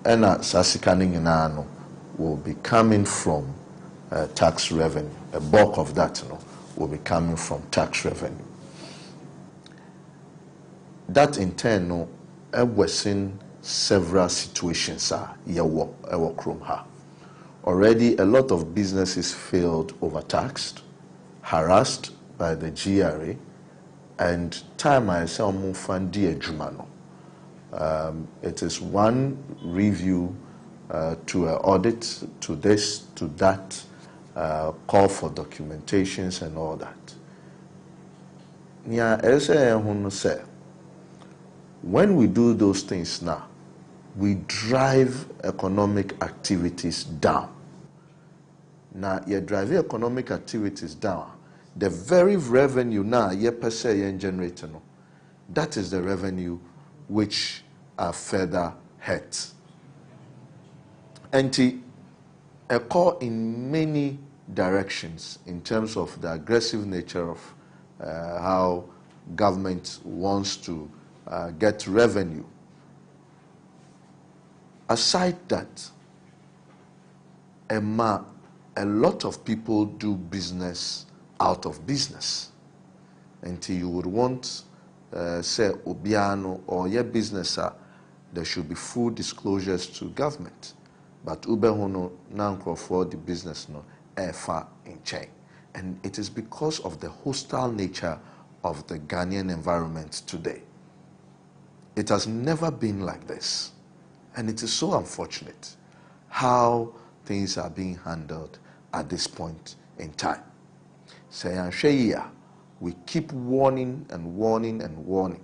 ena sasikaning inano will be coming from tax revenue. A bulk of that will be coming from tax revenue. That in turn we're seeing several situations already. A lot of businesses failed overtaxed, harassed by the GRA, and time I say it is one review to an audit, to this, to that, call for documentations and all that. When we do those things now, we drive economic activities down. Now, you're driving economic activities down. The very revenue now you're per se you're generating, that is the revenue which are further hurt. And a call in many directions in terms of the aggressive nature of how government wants to get revenue. Aside that, a lot of people do business out of business. Until you would want, say, Obiano or your business, there should be full disclosures to government. But Ubehono now for the business no far in chain. And it is because of the hostile nature of the Ghanaian environment today. It has never been like this. And it is so unfortunate how things are being handled at this point in time. We keep warning and warning and warning.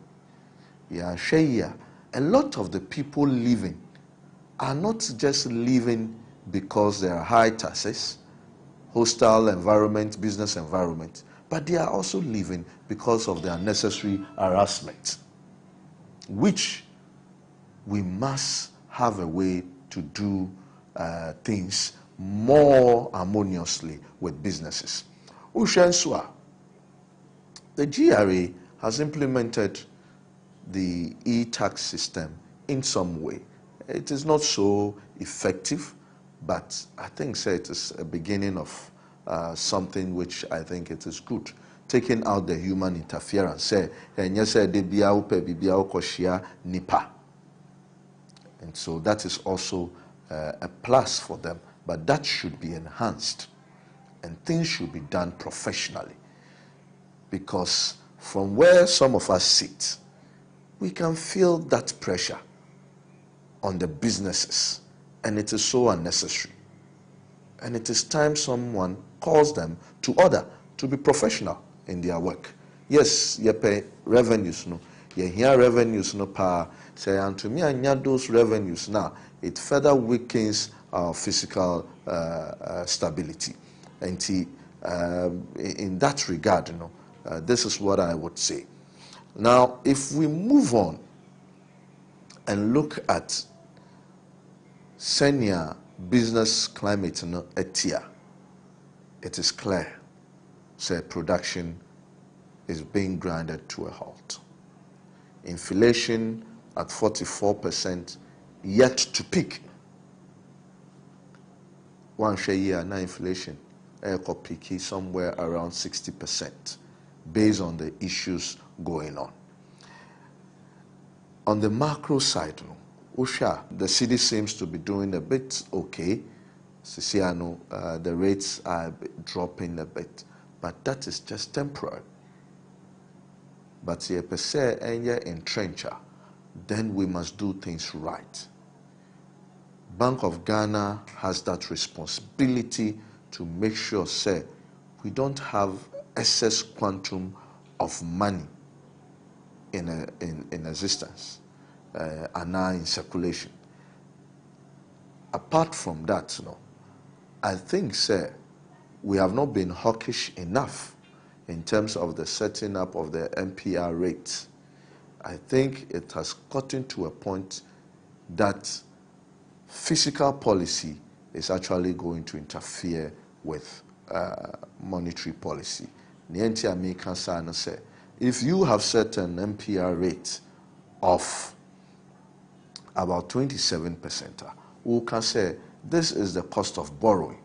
A lot of the people living are not just living because there are high taxes, hostile environment, business environment, but they are also living because of the unnecessary harassment, which we must have a way to do things more harmoniously with businesses. Ushenswa, the GRA has implemented the e-tax system in some way. It is not so effective, but I think it is a beginning of something which I think it is good. Taking out the human interference. Nipa. And so that is also a plus for them, but that should be enhanced and things should be done professionally, because from where some of us sit, we can feel that pressure on the businesses, and it is so unnecessary. And it is time someone calls them to order to be professional in their work. Yes, you pay revenues, no. You hear revenues, no power. Say, and to me, I need those revenues now. It further weakens our physical stability. And in that regard, this is what I would say. Now, if we move on and look at senior business climate in Etia, it is clear, production is being grinded to a halt. Inflation at 44%, yet to peak. One year now inflation peaking somewhere around 60%, based on the issues going on. On the macro side, the city seems to be doing a bit okay. The rates are dropping a bit, but that is just temporary. But if per se entrencher, then we must do things right. Bank of Ghana has that responsibility to make sure, we don't have excess quantum of money in existence and now in circulation. Apart from that, I think, we have not been hawkish enough in terms of the setting up of the MPR rates. I think it has gotten to a point that fiscal policy is actually going to interfere with monetary policy. If you have set an MPR rate of about 27%. Who can say this is the cost of borrowing,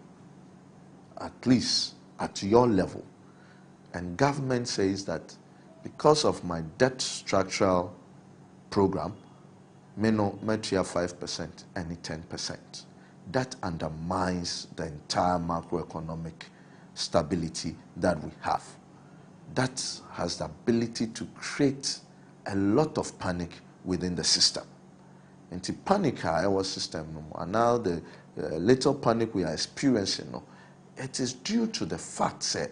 at least at your level. And government says that because of my debt structural program, Meno Metria 5% and 10%. That undermines the entire macroeconomic stability that we have. That has the ability to create a lot of panic within the system. And the panic in our system, and now the little panic we are experiencing, it is due to the fact that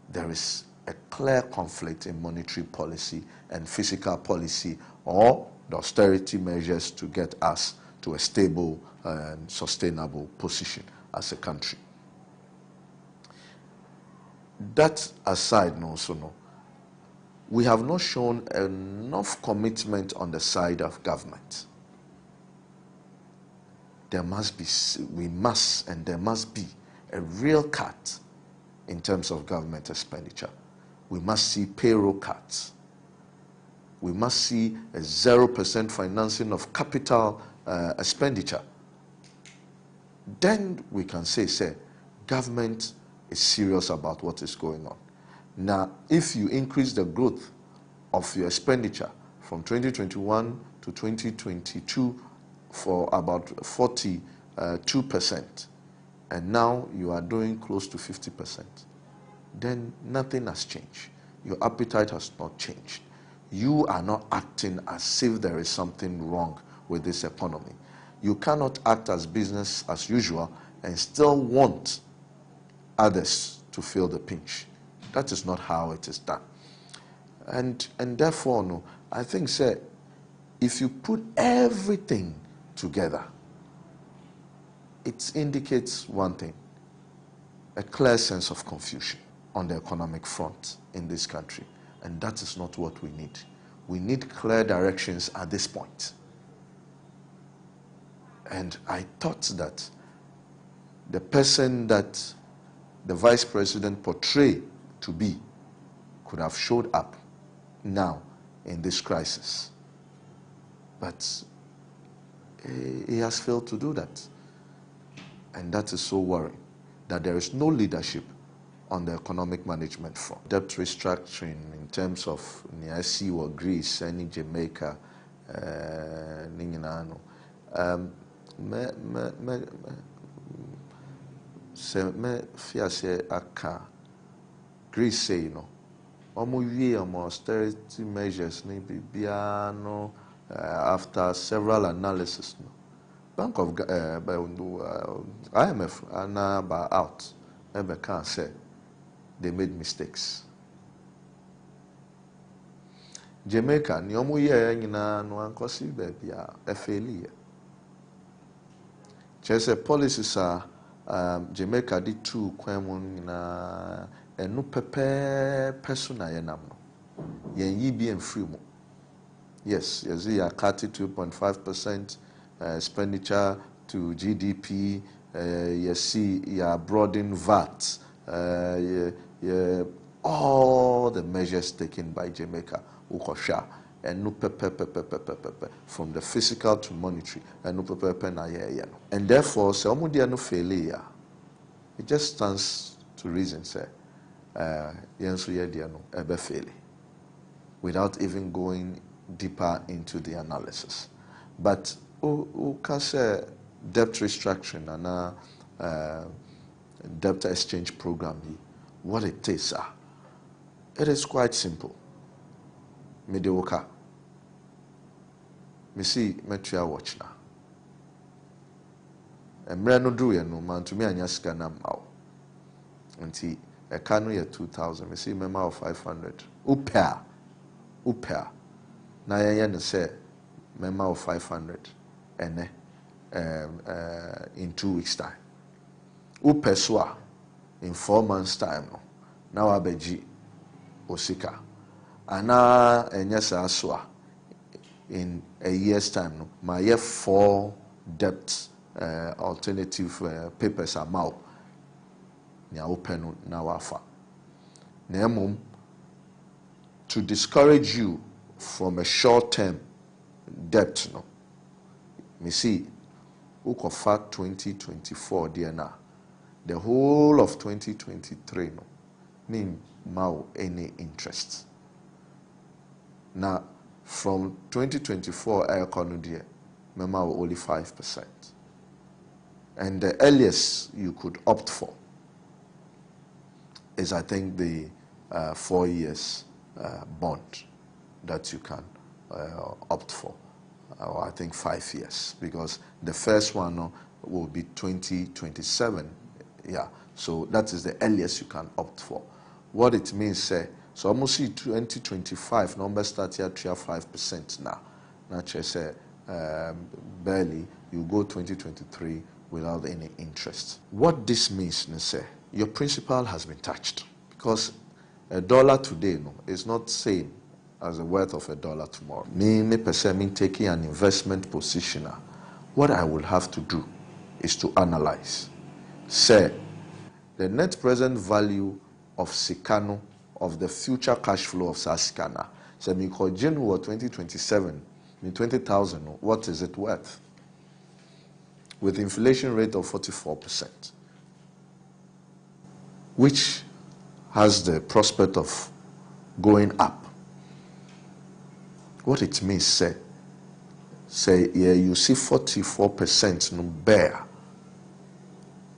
there is a clear conflict in monetary policy and fiscal policy, or the austerity measures to get us to a stable and sustainable position as a country. That aside, we have not shown enough commitment on the side of government. There must be a real cut in terms of government expenditure. We must see payroll cuts. We must see a 0% financing of capital expenditure. Then we can say, government is serious about what is going on. Now, if you increase the growth of your expenditure from 2021 to 2022 for about 42%, and now you are doing close to 50%, then nothing has changed. Your appetite has not changed. You are not acting as if there is something wrong with this economy. You cannot act as business as usual and still want others to feel the pinch. That is not how it is done. And therefore, I think, if you put everything together, it indicates one thing: a clear sense of confusion on the economic front in this country. And that is not what we need. We need clear directions at this point. And I thought that the person that the vice president portrayed to be could have showed up now in this crisis. But he has failed to do that. And that is so worrying, that there is no leadership on the economic management front. Debt restructuring in terms of Niasi or Greece, any Jamaica, Ninginano. Me fiase aka Greece say austerity measures after several analysis Bank of IMF and out can say they made mistakes. Jamaica ni omu ye nyina no ankosi baby a failure. Chese policies are Jamaica did two kwemun na enu pepe persona yenam no. Yen yi bi free mo. Yes, you are 32.5% expenditure to GDP. You see, you are broadening VAT. All the measures taken by Jamaica, ukosha, and no from the physical to monetary, and no and therefore, so no failure. It just stands to reason, say, without even going deeper into the analysis. But can say debt restructuring and debt exchange program, what it is, it is quite simple. Mediocre. Me see metria watch na. Emre no do ye no man to me anya sika na mawo. Nti e ka no ye 2000, me see mema of 500. Upa. Na ye no say mema of 500 ene in 2 weeks time. Upa so in 4 months time no. Na wa beji osika. Ana enyesa aswa in a year's time no my year 4 debt alternative papers are mau nya open na wafa na emom to discourage you from a short-term debt no me see ukofa 2024 DNA. The whole of 2023 no mean mau any interest. Now from 2024 air economy memao only 5%. And the earliest you could opt for is, I think, the 4 years bond that you can opt for, or I think 5 years, because the first one will be 2027. Yeah, so that is the earliest you can opt for. What it means, so almost see 2025 numbers start here 5% now. Naturally, say barely you go 2023 without any interest. What this means, your principal has been touched, because $1 today is not same as the worth of $1 tomorrow. Me person taking an investment position. What I will have to do is to analyze. Say the net present value of Sikano, of the future cash flow of Sasikana. Say me call January 2027, me 20,000. What is it worth? With inflation rate of 44%, which has the prospect of going up. What it means, say yeah, you see 44% no bear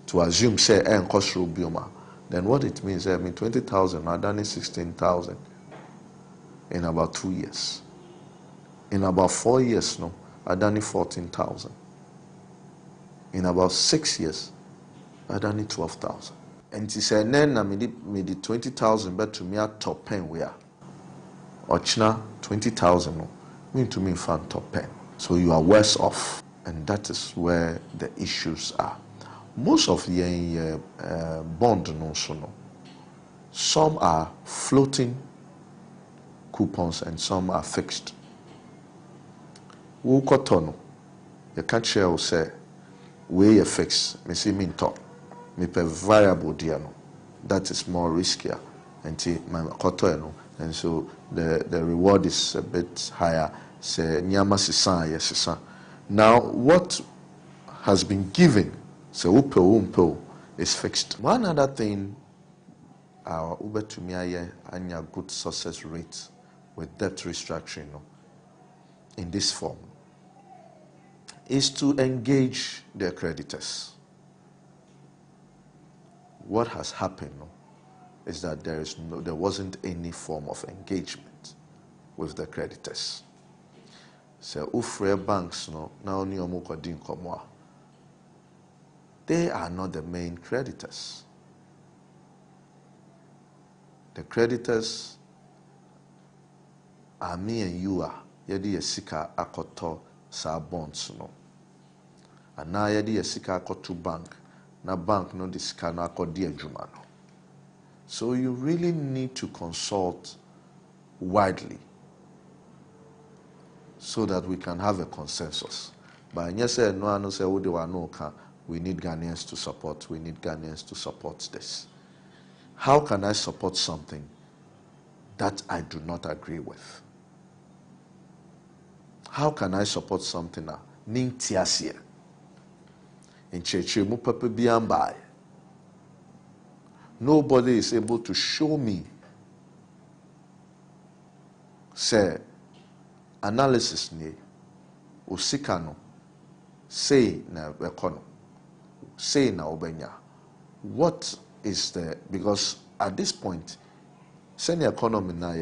to assume say and cost bioma. Then what it means, I mean 20,000, I done 16,000 in about 2 years. In about 4 years, I done 14,000. In about 6 years, I done 12,000. And he said, then I made 20,000, but to me, a top pen where or China 20,000 mean to me fan top pen. So you are worse off, and that is where the issues are. Most of the bond some are floating coupons and some are fixed. Wo kotono, you can't share or say we are fixed. Me see me top. Me pay variable deal no. That is more riskier. And so the reward is a bit higher. Say nyama sisan yes. Now what has been given, say umpo is fixed. One other thing, our Uber to me and your good success rate with debt restructuring in this form is to engage their creditors. What has happened is that there wasn't any form of engagement with the creditors. So ufre banks now they are not the main creditors. The creditors are me and you are. Yedi yesika akoto sa bonds and now yedi yesika akoto bank. Na bank no disika no akodi adwuma no. So you really need to consult widely so that we can have a consensus. But yes, no say we need Ghanaians to support. We need Ghanaians to support this. How can I support something that I do not agree with? How can I support something that nintiasia in cheche mu papa biamba? Nobody is able to show me say analysis ni usikano say na econo say na obenya. What is the, because at this point senior economy na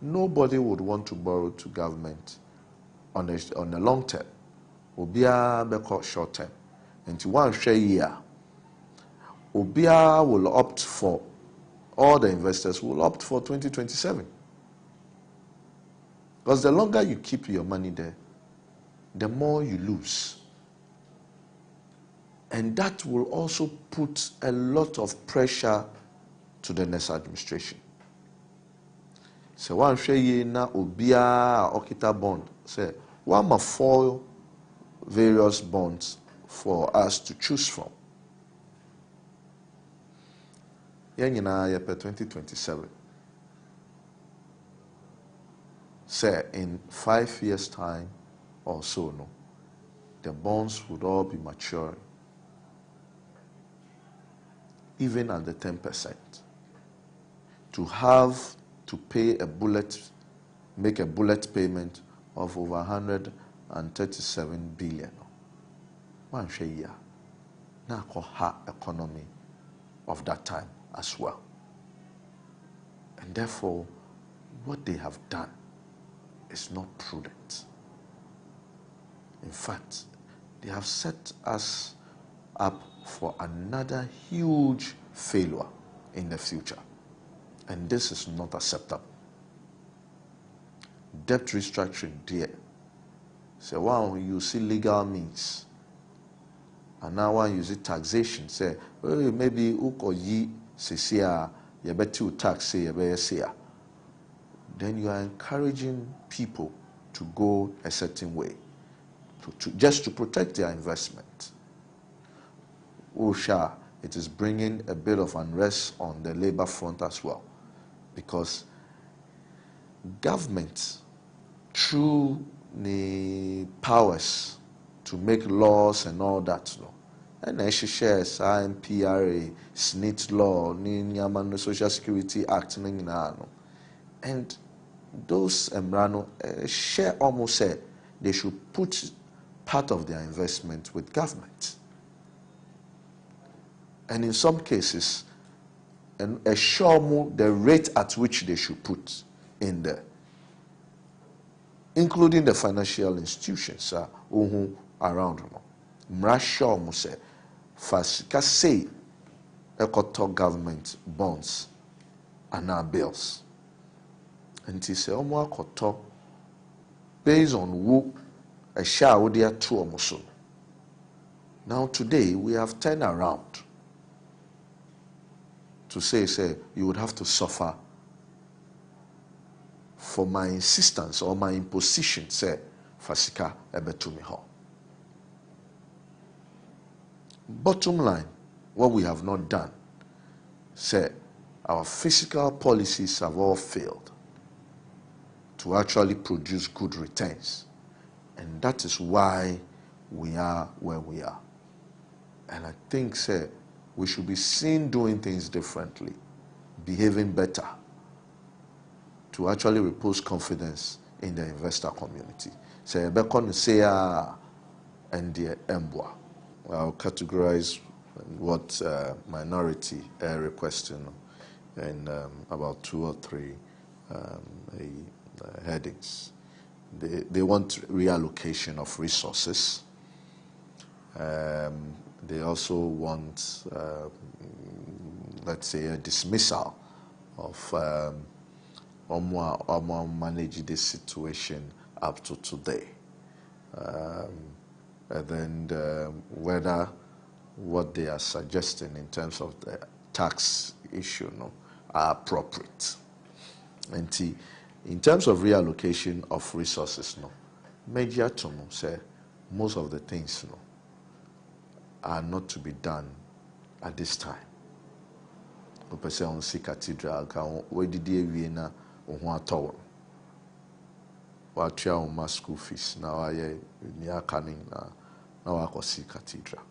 nobody would want to borrow to government on the long term. Obia beko short term. And to 1 share year, Obia will opt for, all the investors will opt for 2027. Because the longer you keep your money there, the more you lose. And that will also put a lot of pressure to the next administration. So 1 share year na Obia Okita bond, say, one of 4 various bonds for us to choose from. Yanyina yepe 2027. Say in 5 years' time or so, the bonds would all be maturing, even at the 10%. To have to pay make a bullet payment of over 137 billion. One share na ha economy of that time as well. And therefore, what they have done is not prudent. In fact, they have set us up for another huge failure in the future. And this is not acceptable. Debt restructuring, dear. So while you see legal means, and now one use it taxation, say, well, maybe uko yi sesia, you better tax say, then you are encouraging people to go a certain way, just to protect their investment. Osha, it is bringing a bit of unrest on the labor front as well, because government, through the powers to make laws and all that, and shares IMPRA, SNIT law, Social Security Act, and those share almost said they should put part of their investment with government. And in some cases, assure more the rate at which they should put in there, including the financial institutions around. Mrasha almost said, Fasika say, Ekoto government bonds and our bills. And he said, Omo akoto based on who a share would there two almost. Now today we have turned around to say you would have to suffer for my insistence or my imposition, say Fasika ebetumi ho. Bottom line, what we have not done, say our fiscal policies have all failed to actually produce good returns. And that is why we are where we are. And I think, say, we should be seen doing things differently, behaving better, to actually repose confidence in the investor community. Say, Bekon say, and the Embwa. I'll categorize what minority are requesting in about 2 or 3 headings. They want reallocation of resources. They also want, let's say, a dismissal of manage this situation up to today. And then whether what they are suggesting in terms of the tax issue are appropriate. And in terms of reallocation of resources, major to say most of the things are not to be done at this time. Opese on si cathedral kan we didi ewie na ho atọ wa tua on school fees na wa ye ni akanin na wa kosi cathedral.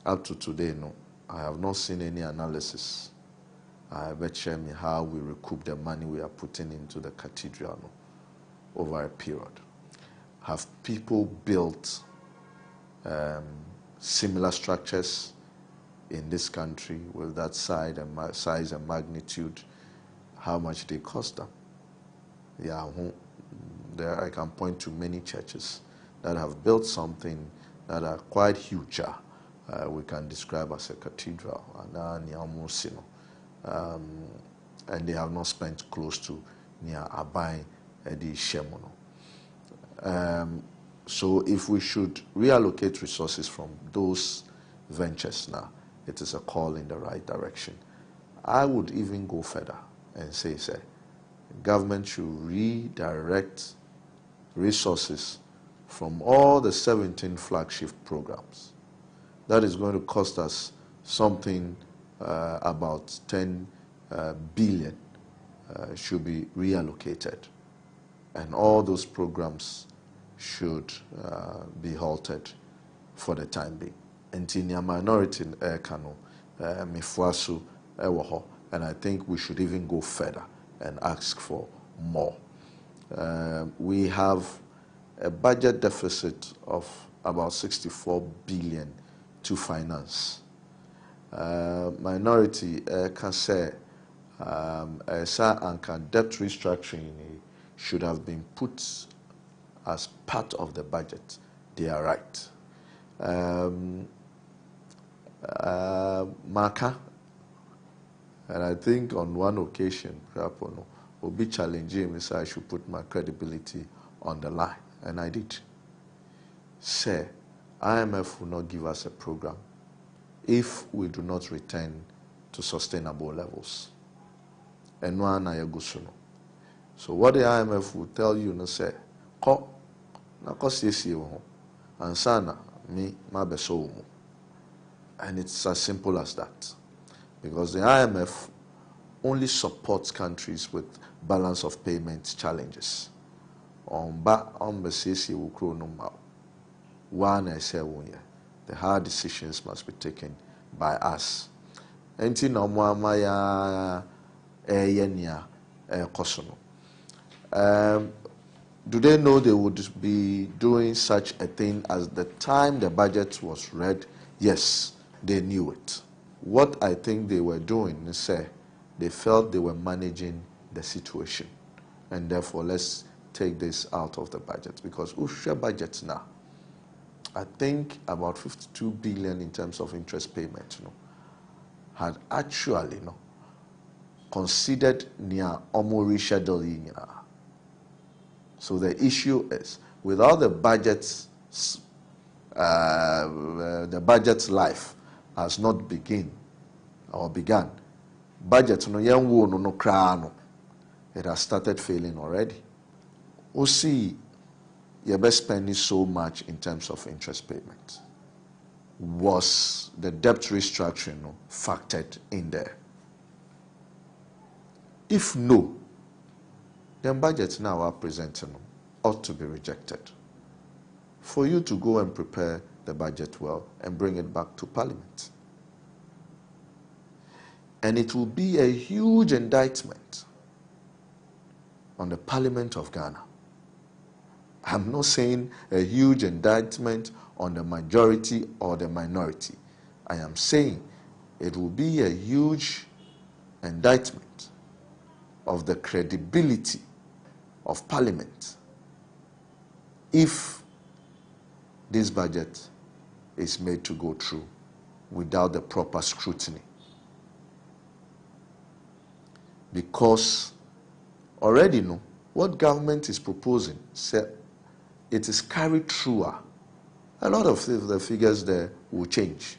Up to today, I have not seen any analysis. I bet share me how we recoup the money we are putting into the cathedral over a period. Have people built similar structures in this country with that size and magnitude? How much they cost them? Yeah, there I can point to many churches that have built something that are quite huge. We can describe as a cathedral, and they have not spent close to near Abai Edi Shemono. So if we should reallocate resources from those ventures now, it is a call in the right direction. I would even go further and say, government should redirect resources from all the 17 flagship programs. That is going to cost us something about 10 billion should be reallocated. And all those programs should be halted for the time being. And in your minority kano mifuasu ewo, and I think we should even go further and ask for more. We have a budget deficit of about 64 billion to finance. Minority can say and debt restructuring should have been put as part of the budget. They are right. Maka, and I think on one occasion, will be challenging me, so I should put my credibility on the line, and I did. Say, IMF will not give us a program if we do not return to sustainable levels. And one so what the IMF will tell you, say, ko na kosi and sana me ma beso. And it's as simple as that. Because the IMF only supports countries with balance of payments challenges. On the hard decisions must be taken by us. Do they know they would be doing such a thing as the time the budget was read? Yes, they knew it. What I think they were doing is say they felt they were managing the situation, and therefore let's take this out of the budget, because share budget now. I think about 52 billion in terms of interest payment, had actually considered near Omori scheduling. So the issue is, without the budget's life has not begun. Budget it has started failing already. We see you're best spending so much in terms of interest payment. Was the debt restructuring factored in there? If no, then budgets now are presenting ought to be rejected. For you to go and prepare the budget well and bring it back to Parliament. And it will be a huge indictment on the Parliament of Ghana. I'm not saying a huge indictment on the majority or the minority. I am saying it will be a huge indictment of the credibility of Parliament if this budget is made to go through without the proper scrutiny. Because already what government is proposing, it is carried through. A lot of the figures there will change.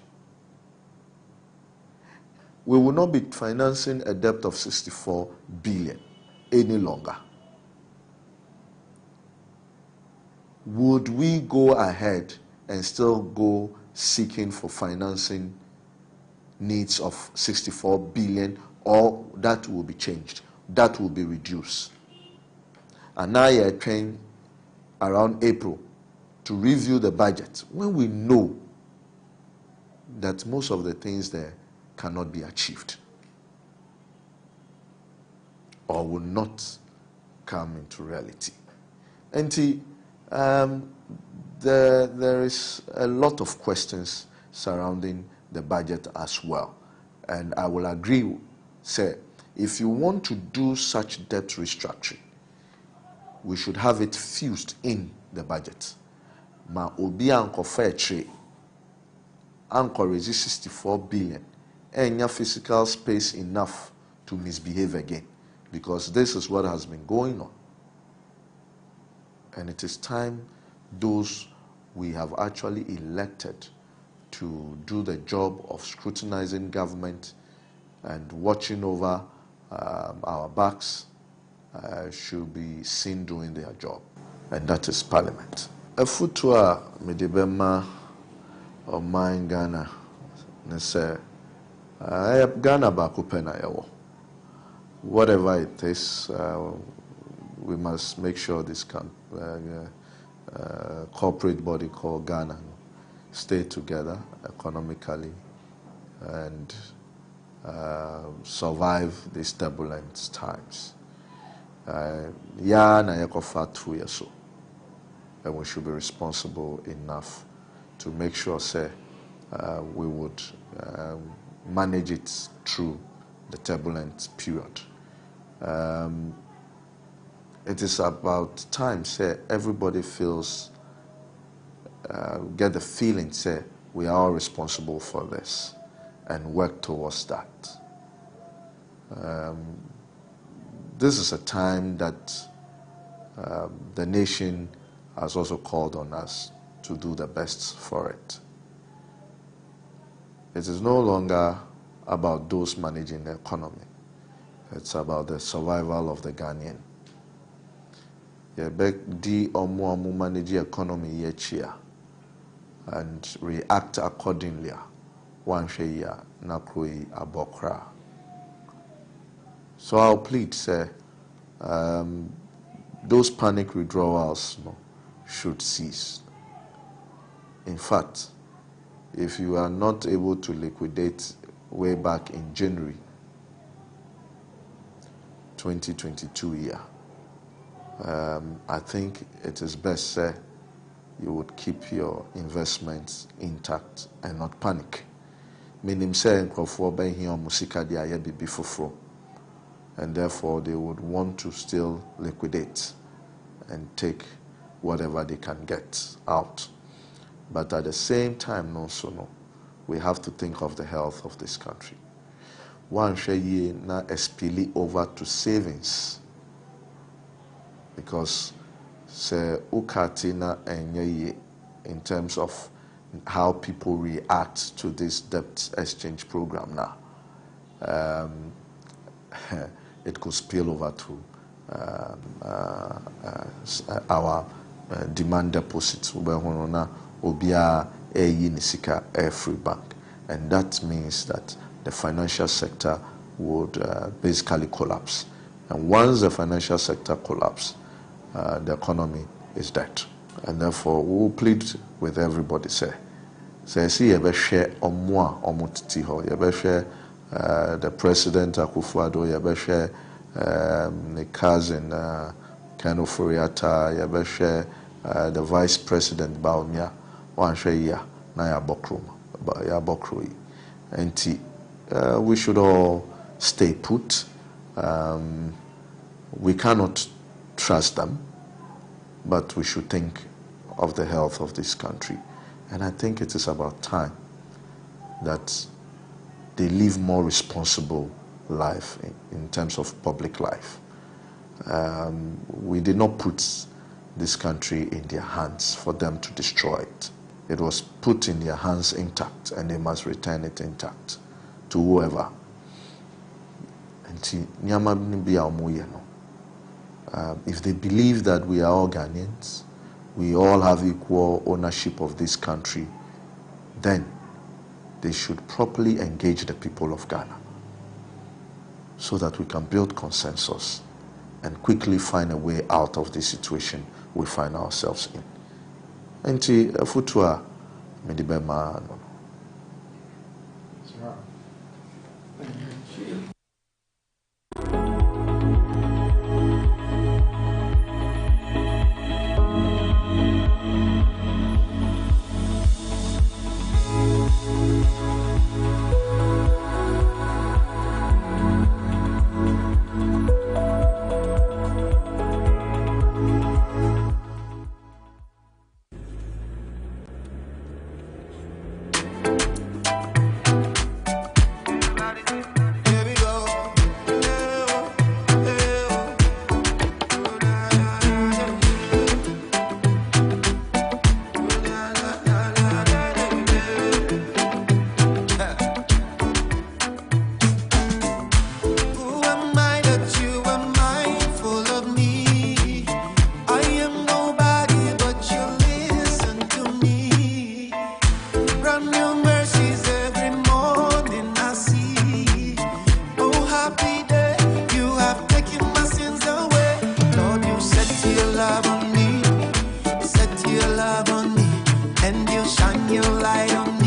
We will not be financing a debt of 64 billion any longer. Would we go ahead and still go seeking for financing needs of 64 billion, or that will be changed? That will be reduced. And now you're trying around April to review the budget when we know that most of the things there cannot be achieved or will not come into reality. And there is a lot of questions surrounding the budget as well. And I will agree, say, if you want to do such debt restructuring, we should have it fused in the budget. Ma obi anko fair trade, anko resist 64 billion, and your physical space enough to misbehave again, because this is what has been going on. And it is time those we have actually elected to do the job of scrutinizing government and watching over our backs should be seen doing their job, and that is Parliament. A futua medibema of mine Ghana, Ghana bakupena yawo. Whatever it is, we must make sure this corporate body called Ghana stay together economically and survive these turbulent times. Yeah, na yakofa 2 years so, and we should be responsible enough to make sure, say, we would manage it through the turbulent period. It is about time, say, everybody feels, get the feeling, say, we are all responsible for this and work towards that. This is a time that the nation has also called on us to do the best for it. It is no longer about those managing the economy. It's about the survival of the Ghanaian. Di omu manage the economy yechia and react accordingly. One share nakroi abokra. So I'll plead, say, those panic withdrawals should cease. In fact, if you are not able to liquidate way back in January 2022 year, I think it is best, say, you would keep your investments intact and not panic. Meaning, say, and therefore they would want to still liquidate and take whatever they can get out. But at the same time, we have to think of the health of this country. One share na espili over to savings, because se ukati na enye in terms of how people react to this debt exchange program now. It could spill over to our demand deposits. Obia nisika every bank, and that means that the financial sector would basically collapse. And once the financial sector collapses, the economy is dead. And therefore, we will plead with everybody. See, you share you share the president Akufo-Addo, you share the cousin Kano Furiata, you share the vice president Baumia. One share ya na ya bokro. And we should all stay put. We cannot trust them, but we should think of the health of this country. And I think it is about time that they live more responsible life in terms of public life. We did not put this country in their hands for them to destroy it. It was put in their hands intact, and they must return it intact to whoever. If they believe that we are all Ghanaians, we all have equal ownership of this country, then they should properly engage the people of Ghana so that we can build consensus and quickly find a way out of this situation we find ourselves in. Enti futua medibema no. your light on